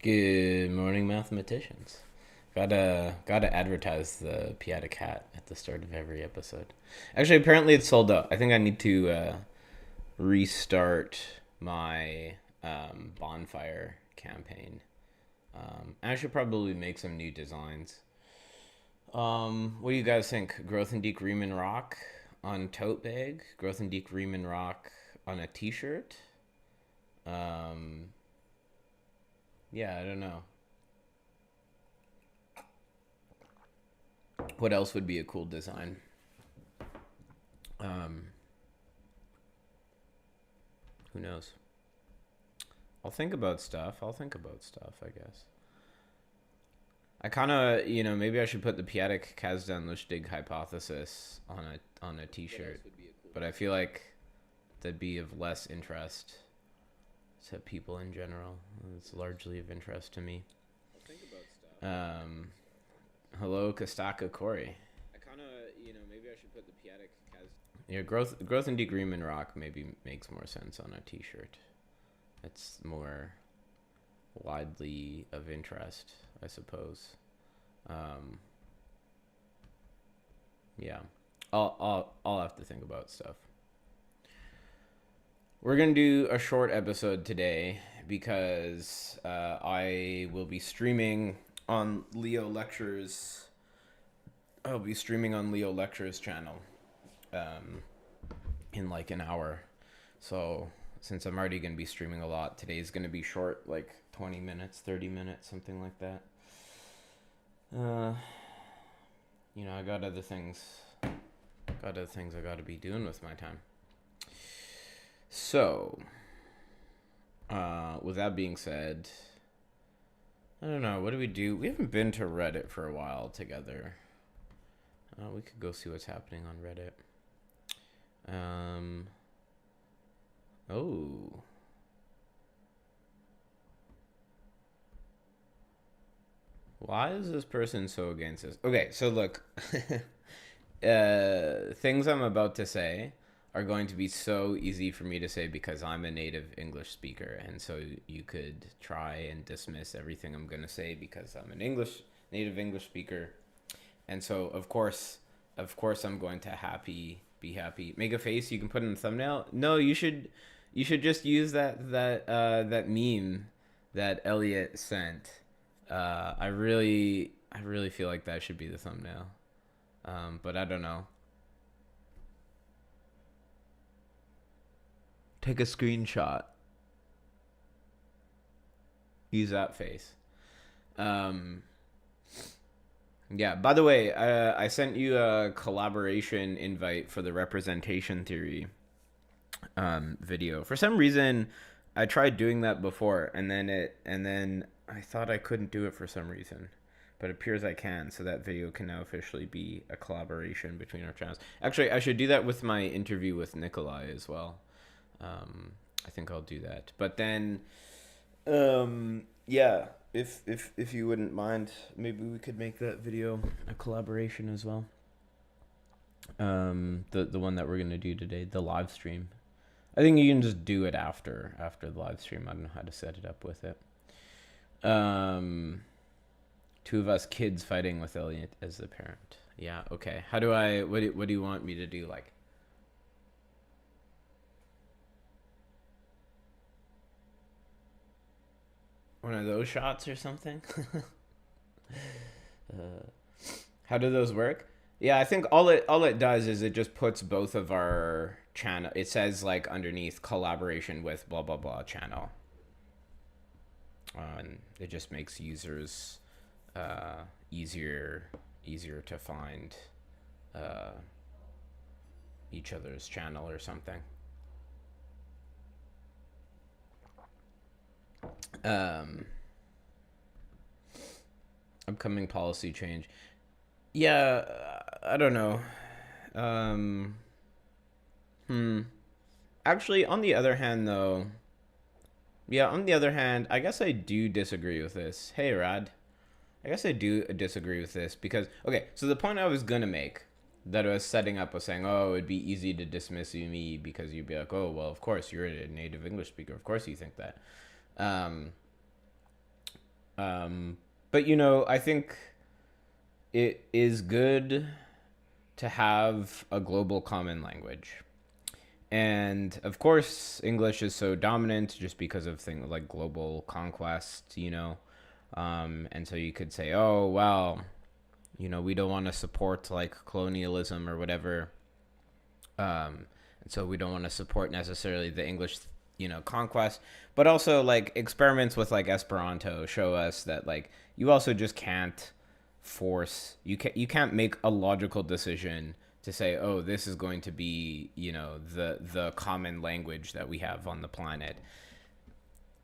Good morning, mathematicians. Gotta advertise the Piata Cat at the start of every episode. Actually, apparently it's sold out. I think I need to restart my bonfire campaign. I should probably make some new designs. What do you guys think? Growth and Deek Riemann Rock on tote bag. Growth and Deek Riemann Rock on a T-shirt. Um, yeah, I don't know. What else would be a cool design? Um, who knows? I'll think about stuff, I guess. I kind of, maybe I should put the Piatic Kazdan Lustig hypothesis on a T-shirt, but I feel like that'd be of less interest to people in general. It's largely of interest to me. Um, hello, Kostaka Corey. Maybe I should put the Piatic Kaz. Yeah, growth and Riemann Rock maybe makes more sense on a T-shirt. It's more widely of interest, I suppose. Yeah, I'll have to think about stuff. We're gonna do a short episode today because I will be streaming on Leo Lectures. I'll be streaming on Leo Lectures channel in like an hour. So since I'm already gonna be streaming a lot, today's gonna be short, like 20 minutes, 30 minutes, something like that. I got other things I gotta be doing with my time. So, with that being said, I don't know, what do we do? We haven't been to Reddit for a while together. We could go see what's happening on Reddit. Oh. Why is this person so against this? Okay, so look. Things I'm about to say are going to be so easy for me to say because I'm a native English speaker, and so you could try and dismiss everything I'm going to say because I'm an native English speaker. And so of course I'm going to be happy. Make a face you can put in the thumbnail. No, you should just use that meme that Elliot sent. I really feel like that should be the thumbnail. But I don't know. Take a screenshot. Use that face. Yeah, by the way, I sent you a collaboration invite for the representation theory video. For some reason, I tried doing that before, and then I thought I couldn't do it for some reason. But it appears I can, so that video can now officially be a collaboration between our channels. Actually, I should do that with my interview with Nikolai as well. I think I'll do that. But then, yeah, if you wouldn't mind, maybe we could make that video a collaboration as well. The one that we're gonna do today, the live stream. I think you can just do it after the live stream. I don't know how to set it up with it. Two of us kids fighting with Elliot as the parent. Yeah, okay. How do I? What do you want me to do? Like, one of those shots or something? How do those work? Yeah, I think all it does is it just puts both of our channel. It says like underneath collaboration with blah blah blah channel. And it just makes users easier to find each other's channel or something. Upcoming policy change. Yeah, I don't know. Actually, on the other hand, though, I guess I do disagree with this. Hey, Rad. I guess I do disagree with this because, okay, so the point I was going to make that I was setting up was saying, oh, it'd be easy to dismiss me because you'd be like, oh, well, of course, you're a native English speaker. Of course you think that. But you know, I think it is good to have a global common language. And of course, English is so dominant just because of things like global conquest, you know. And so you could say, oh, well, you know, we don't want to support like colonialism or whatever. And so we don't want to support necessarily the English, you know, conquest, but also like experiments with like Esperanto show us that like you also just can't force you can't make a logical decision to say, oh, this is going to be, you know, the common language that we have on the planet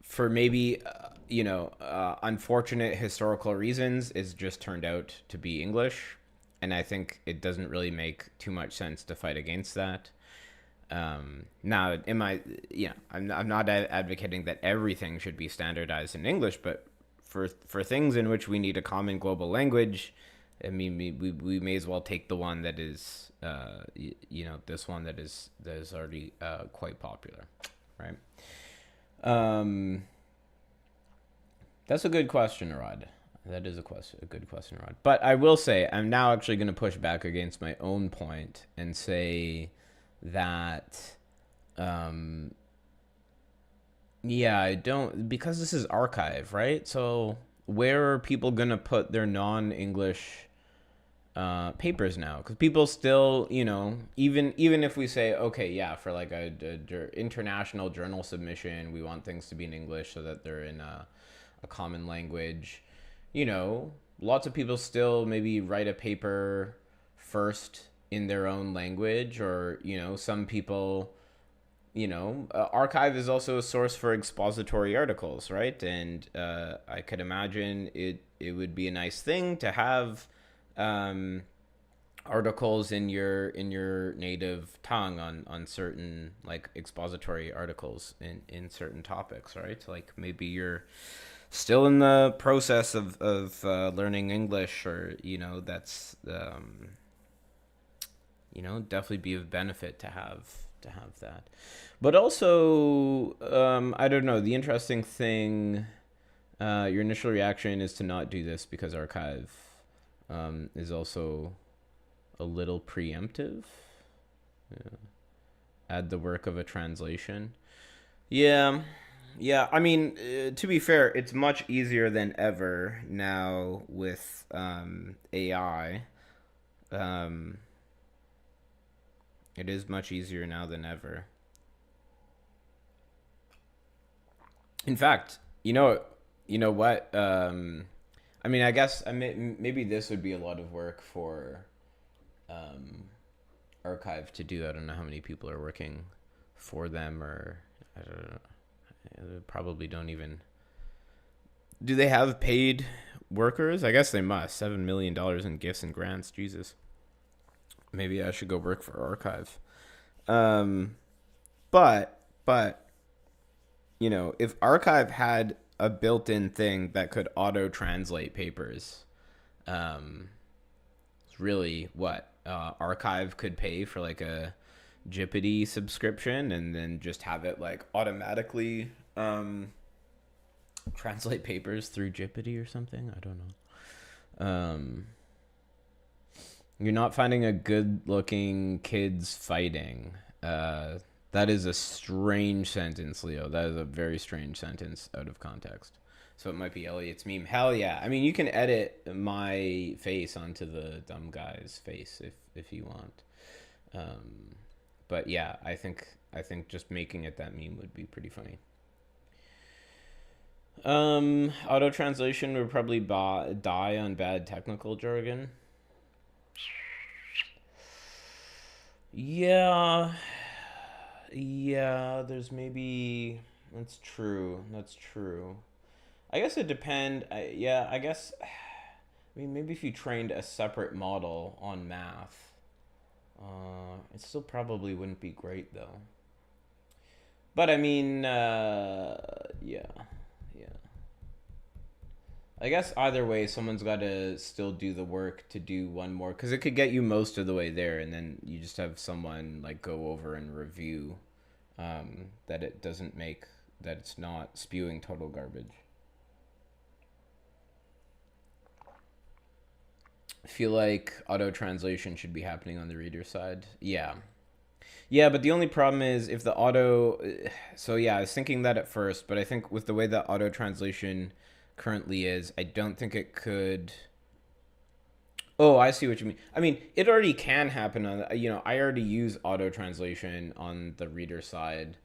for maybe unfortunate historical reasons. It's just turned out to be English, and I think it doesn't really make too much sense to fight against that. Now, I'm not advocating that everything should be standardized in English, but for things in which we need a common global language, I mean, we may as well take the one that is, this one that is already quite popular, right? That's a good question, Rod. That is a good question, Rod. But I will say, I'm now actually going to push back against my own point and say that, yeah, I don't, because this is ArXiv, right? So where are people going to put their non-English papers now? Because people still, you know, even if we say, okay, yeah, for like a international journal submission, we want things to be in English so that they're in a common language. You know, lots of people still maybe write a paper first in their own language, or you know, some people, ArXiv is also a source for expository articles, right? And I could imagine it would be a nice thing to have articles in your native tongue on certain like expository articles in certain topics, right? Like maybe you're still in the process of learning English, or that's definitely be of benefit to have that. But also, I don't know. The interesting thing, your initial reaction is to not do this because ArXiv is also a little preemptive. Yeah. Add the work of a translation. Yeah. Yeah, I mean, to be fair, it's much easier than ever now with AI. Um, it is much easier now than ever. In fact, you know what? I mean, I guess maybe this would be a lot of work for um, ArXiv to do. I don't know how many people are working for them, or I don't know. They probably don't even. Do they have paid workers? I guess they must. $7 million in gifts and grants. Jesus. Maybe I should go work for ArXiv. Um, but if ArXiv had a built-in thing that could auto-translate papers, it's really what ArXiv could pay for like a Jeopardy subscription, and then just have it like automatically translate papers through Jeopardy or something. I don't know. You're not finding a good-looking kids fighting. That is a strange sentence, Leo. That is a very strange sentence out of context. So it might be Elliot's meme. Hell yeah! I mean, you can edit my face onto the dumb guy's face if you want. But yeah, I think just making it that meme would be pretty funny. Auto translation would probably die on bad technical jargon. Yeah, yeah. There's maybe that's true. That's true. I guess it depend. Yeah, I guess. I mean, maybe if you trained a separate model on math, it still probably wouldn't be great though. But I mean, yeah, yeah. I guess either way, someone's got to still do the work to do one more, because it could get you most of the way there, and then you just have someone like go over and review that it doesn't make that it's not spewing total garbage. I feel like auto translation should be happening on the reader side. Yeah. Yeah, but the only problem is if the auto. So yeah, I was thinking that at first, but I think with the way that auto translation currently is, I don't think it could. Oh, I see what you mean. I mean, it already can happen on. I already use auto translation on the reader side.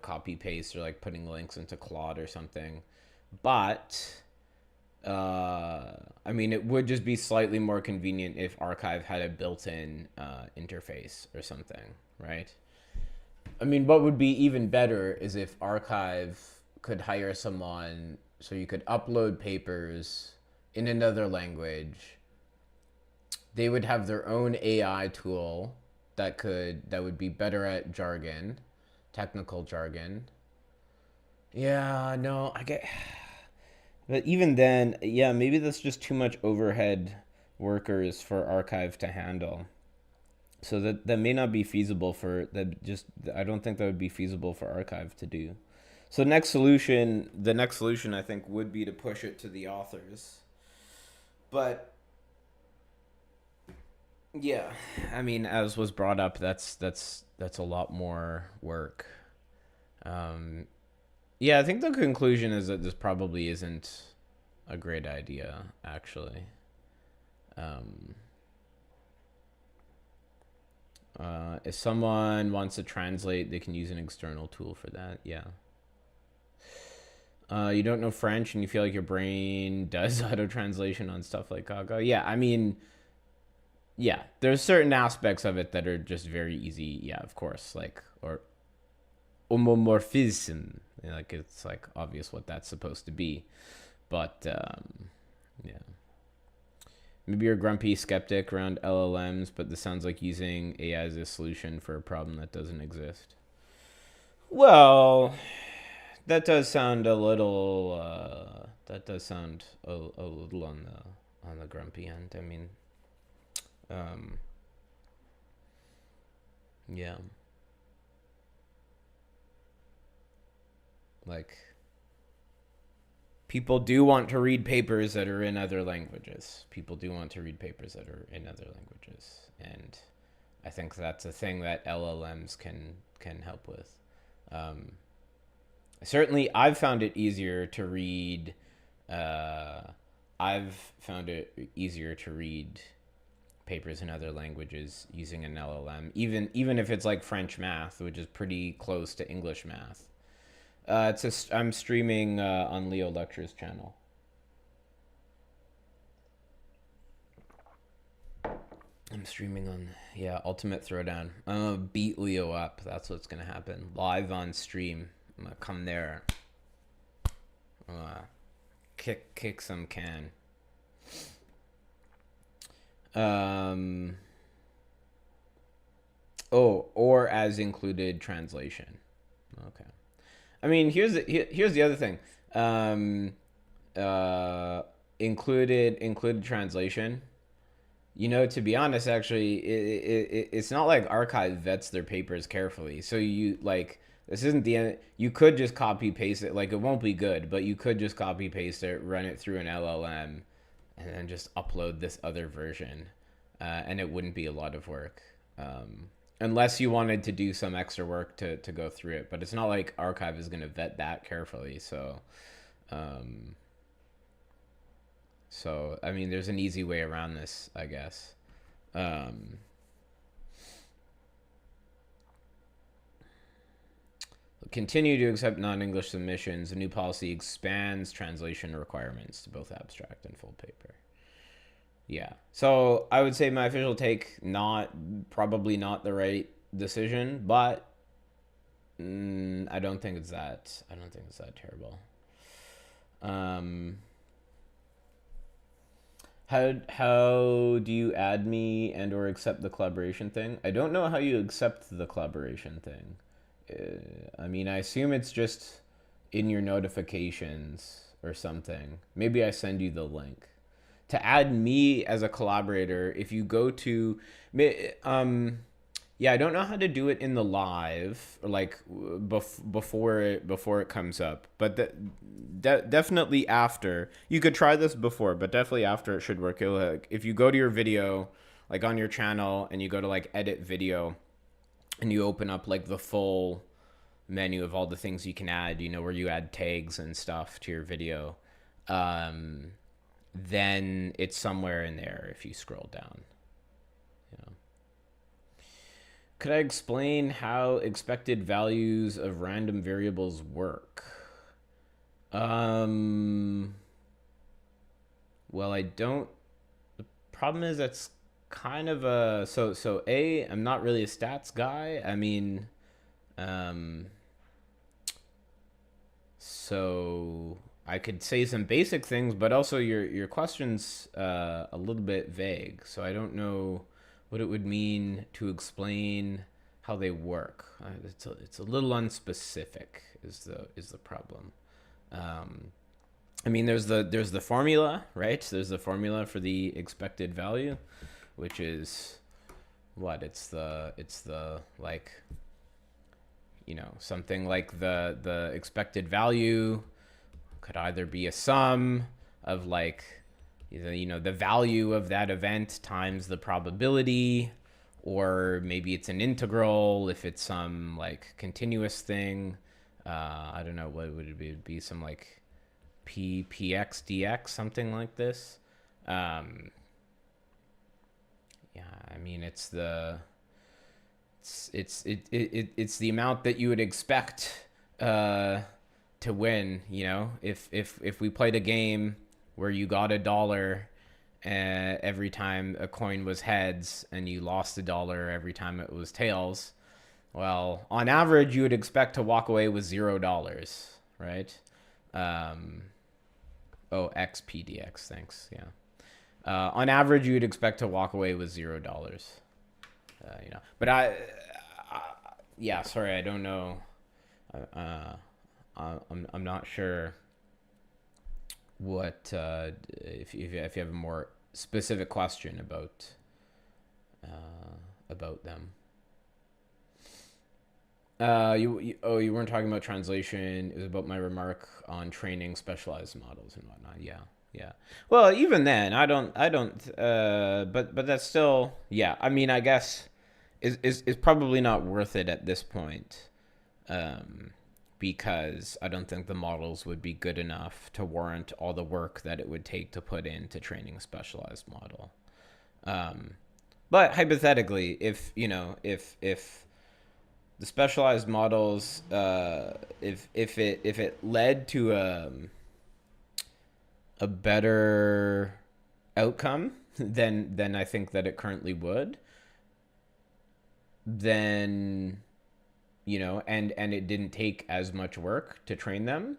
Copy paste or like putting links into Claude or something. But I mean, it would just be slightly more convenient if ArXiv had a built-in interface or something, right? I mean, what would be even better is if ArXiv could hire someone so you could upload papers in another language. They would have their own AI tool that would be better at jargon, technical jargon. Yeah, no, I get. But even then, yeah, maybe that's just too much overhead workers for ArXiv to handle. So that may not be feasible for that. Just I don't think that would be feasible for ArXiv to do. So the next solution I think would be to push it to the authors. But yeah, I mean, as was brought up, that's a lot more work. Um, yeah, I think the conclusion is that this probably isn't a great idea, actually. Um, if someone wants to translate, they can use an external tool for that. Yeah. You don't know French and you feel like your brain does auto translation on stuff like Gaga. Yeah, I mean, yeah, there's certain aspects of it that are just very easy. Yeah, of course, like or homomorphism. Like it's like obvious what that's supposed to be, but yeah. Maybe you're a grumpy skeptic around LLMs, but this sounds like using AI as a solution for a problem that doesn't exist. Well, that does sound a little. That does sound a little on the grumpy end. I mean, um, yeah, like people do want to read papers that are in other languages. People do want to read papers that are in other languages, and I think that's a thing that LLMs can help with. Um, Certainly, I've found it easier to read. Uh, I've found it easier to read papers in other languages using an LLM, even if it's like French math, which is pretty close to English math. I'm streaming on Leo Lectures channel. I'm streaming on Ultimate Throwdown. I'm gonna beat Leo up. That's what's gonna happen live on stream. I'm gonna come there. Kick some can. Or as included translation. Okay. I mean, here's the other thing. Uh, included translation. To be honest, actually, it's not like ArXiv vets their papers carefully. So you like this isn't the end. You could just copy paste it. Like it won't be good, but you could just copy paste it, run it through an LLM, and then just upload this other version, and it wouldn't be a lot of work. Unless you wanted to do some extra work to go through it, but it's not like ArXiv is going to vet that carefully. Um, so I mean, there's an easy way around this, I guess. Um, Continue to accept non-English submissions. The new policy expands translation requirements to both abstract and full paper. Yeah. So I would say my official take, probably not the right decision, but I don't think it's that. I don't think it's that terrible. How do you add me and or accept the collaboration thing? I don't know how you accept the collaboration thing. I mean, I assume it's just in your notifications or something. Maybe I send you the link. To add me as a collaborator, if you go to Yeah, I don't know how to do it in the live, like before it comes up, but definitely after. You could try this before, but definitely after it should work. Like, if you go to your video, like on your channel, and you go to like edit video, and you open up like the full menu of all the things you can add, you know, where you add tags and stuff to your video, um, then it's somewhere in there if you scroll down. You know. Could I explain how expected values of random variables work? Well, I don't. The problem is that's kind of a so I'm not really a stats guy. I mean, um, so I could say some basic things, but also your question's a little bit vague. So I don't know what it would mean to explain how they work. It's a little unspecific is the problem. Um, I mean, there's the formula, right? There's the formula for the expected value, which is what it's the like, you know, something like the expected value could either be a sum of like, you know, the value of that event times the probability, or maybe it's an integral if it's some like continuous thing. I don't know, what would it be? It'd be some like px dx, something like this. Yeah, I mean, it's the amount that you would expect to win. You know, if we played a game where you got $1 every time a coin was heads, and you lost $1 every time it was tails, well, on average you would expect to walk away with $0, right? Oh, xpdx, thanks. Yeah. On average, you would expect to walk away with $0. You know, but yeah, sorry, I don't know. I'm not sure what if you have a more specific question about them. You weren't talking about translation. It was about my remark on training specialized models and whatnot. Yeah, yeah. Well, even then, I don't. But that's still, yeah. I mean, I guess is probably not worth it at this point, because I don't think the models would be good enough to warrant all the work that it would take to put into training a specialized model. But hypothetically, if you know, if the specialized models, if it led to a better outcome than I think that it currently would, then, you know, and it didn't take as much work to train them,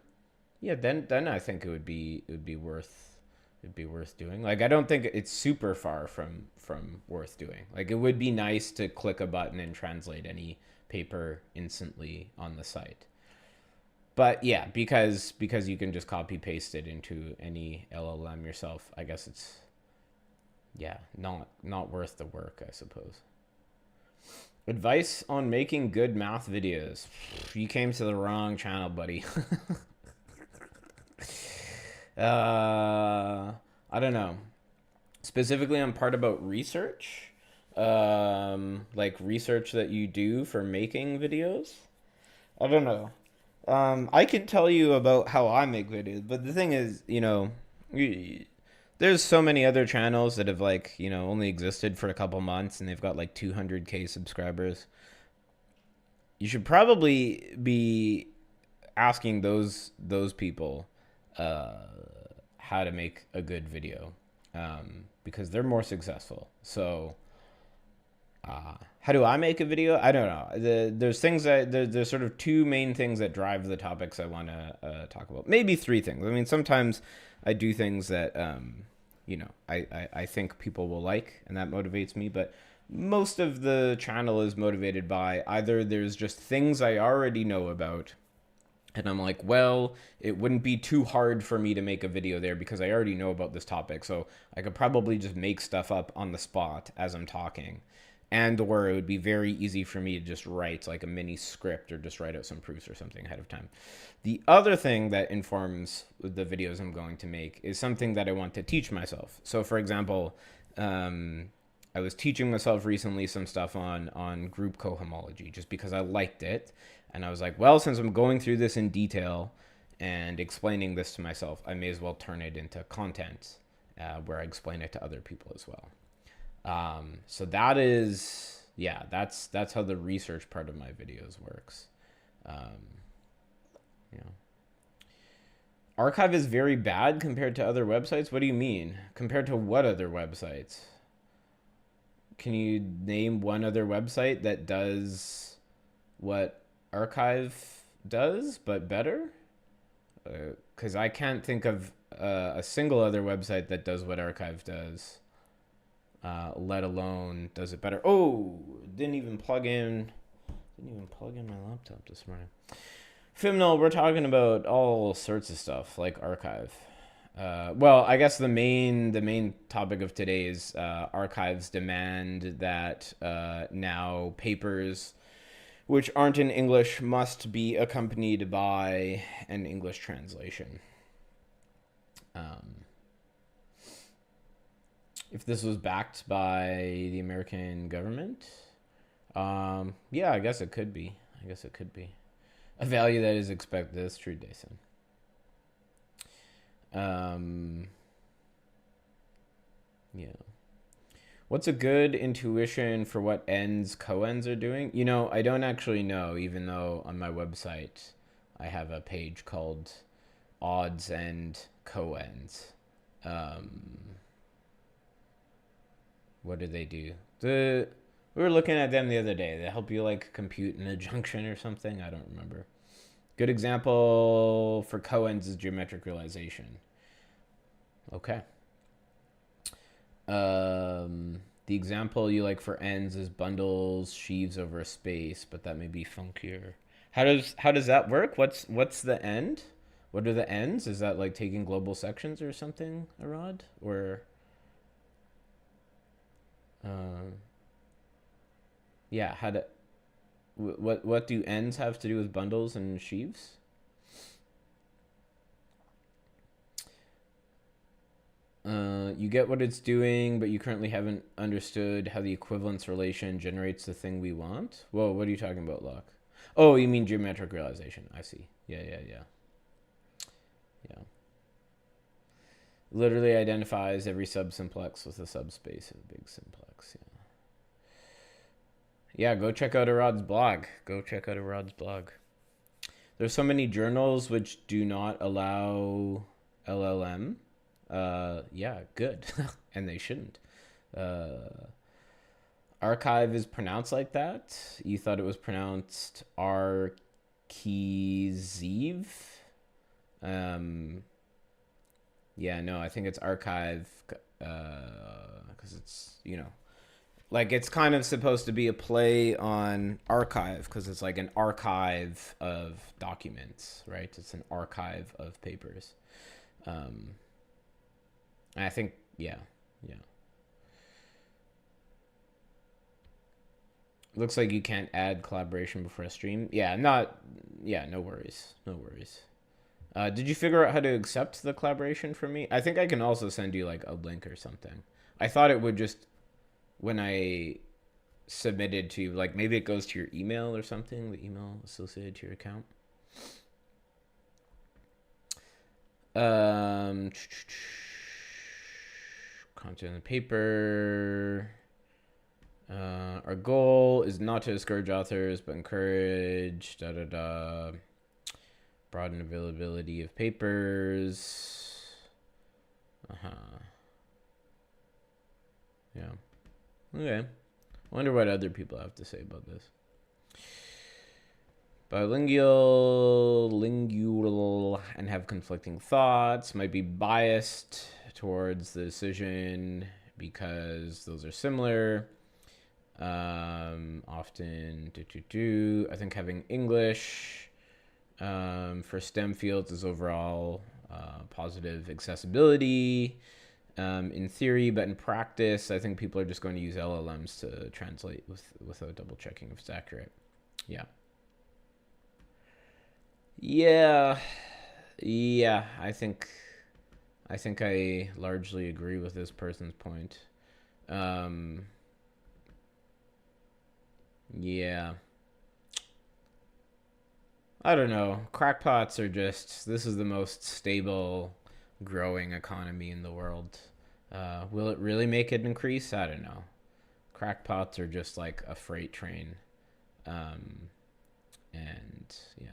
yeah, then I think it would be worth doing. Like, I don't think it's super far from worth doing. Like, it would be nice to click a button and translate any paper instantly on the site. But yeah, because you can just copy paste it into any LLM yourself, I guess it's, yeah, not worth the work, I suppose. Advice on making good math videos. You came to the wrong channel, buddy. I don't know. Specifically on part about research. Like research that you do for making videos. I don't know. I can tell you about how I make videos, but the thing is, you know, there's so many other channels that have, like, you know, only existed for a couple months and they've got like 200K subscribers. You should probably be asking those people how to make a good video, because they're more successful. So how do I make a video? I don't know. There's things that there's sort of two main things that drive the topics I want to talk about. Maybe three things. I mean, sometimes I do things that you know, I think people will like, and that motivates me. But most of the channel is motivated by either there's just things I already know about, and I'm like, well, it wouldn't be too hard for me to make a video there because I already know about this topic, so I could probably just make stuff up on the spot as I'm talking. and or it would be very easy for me to just write like a mini script or just write out some proofs or something ahead of time. The other thing that informs the videos I'm going to make is something that I want to teach myself. So for example, I was teaching myself recently some stuff on group cohomology just because I liked it. And I was like, well, since I'm going through this in detail and explaining this to myself, I may as well turn it into content where I explain it to other people as well. So that is, yeah, that's how the research part of my videos works. You know, ArXiv is very bad compared to other websites. What do you mean? Compared to what other websites? Can you name one other website that does what ArXiv does, but better? Because I can't think of a single other website that does what ArXiv does. Let alone does it better. Oh, didn't even plug in my laptop this morning. Fimnal, we're talking about all sorts of stuff like ArXiv. Well, I guess the main topic of today is ArXiv's demand that now papers which aren't in English must be accompanied by an English translation. If this was backed by the American government, yeah, I guess it could be. A value that is expected. That's true, Dason. Yeah. What's a good intuition for what ends coends are doing? You know, I don't actually know, even though on my website I have a page called odds and coends. What do they do? We were looking at them the other day. They help you like compute an adjunction or something. I don't remember. Good example for coends is geometric realization. Okay. The example you like for ends is bundles, sheaves over a space, but that may be funkier. How does that work? What's the end? What are the ends? Is that like taking global sections or something, Arad? Or yeah, what do ends have to do with bundles and sheaves? You get what it's doing, but you currently haven't understood how the equivalence relation generates the thing we want. Whoa, what are you talking about, Locke? Oh, you mean geometric realization. I see. Yeah. Literally identifies every subsimplex with a subspace of a big simplex. Yeah, go check out Arad's blog. There's so many journals which do not allow LLM. Yeah, good. And they shouldn't. ArXiv is pronounced like that. You thought it was pronounced ArXiv. Yeah, no, I think it's ArXiv because it's, you know, like it's kind of supposed to be a play on archive because it's like an archive of documents, right? It's an archive of papers. And I think, yeah. Looks like you can't add collaboration before a stream. Yeah, no worries. Did you figure out how to accept the collaboration from me? I think I can also send you like a link or something. I thought it would just, when I submitted to you, like maybe it goes to your email or something, the email associated to your account. Content in the paper. Our goal is not to discourage authors, but encourage broaden availability of papers. Yeah. Okay. I wonder what other people have to say about this. Bilingual, and have conflicting thoughts, might be biased towards the decision because those are similar. Often, I think having English for STEM fields is overall positive accessibility. in theory, but in practice, I think people are just going to use LLMs to translate without double checking if it's accurate. Yeah. Yeah. Yeah, I think I largely agree with this person's point. Um, yeah. I don't know. Crackpots are just, this is the most stable, growing economy in the world. Will it really make it increase? I don't know. Crackpots are just like a freight train. Um, and yeah.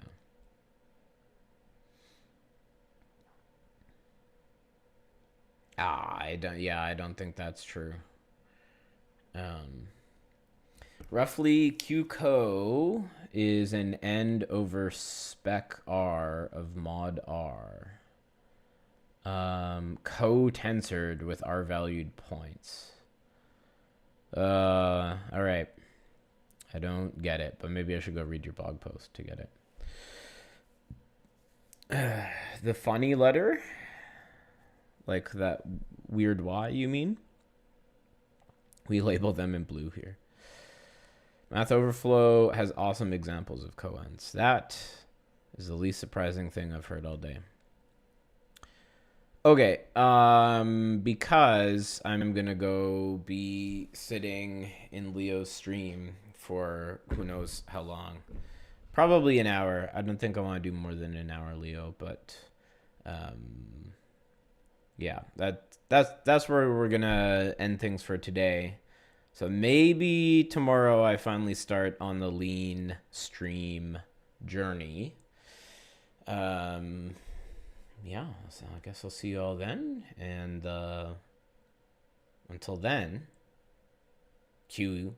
I don't think that's true. Um, roughly, QCO is an end over spec R of mod R. Co-tensored with R-valued points. All right. I don't get it, but maybe I should go read your blog post to get it. The funny letter? Like that weird Y, you mean? We label them in blue here. Math Overflow has awesome examples of coends. That is the least surprising thing I've heard all day. Okay, because I'm gonna go be sitting in Leo's stream for who knows how long. Probably an hour. I don't think I want to do more than an hour, Leo, but yeah, that's where we're gonna end things for today. So maybe tomorrow I finally start on the lean stream journey. Yeah, so I guess I'll see you all then. And until then, QED.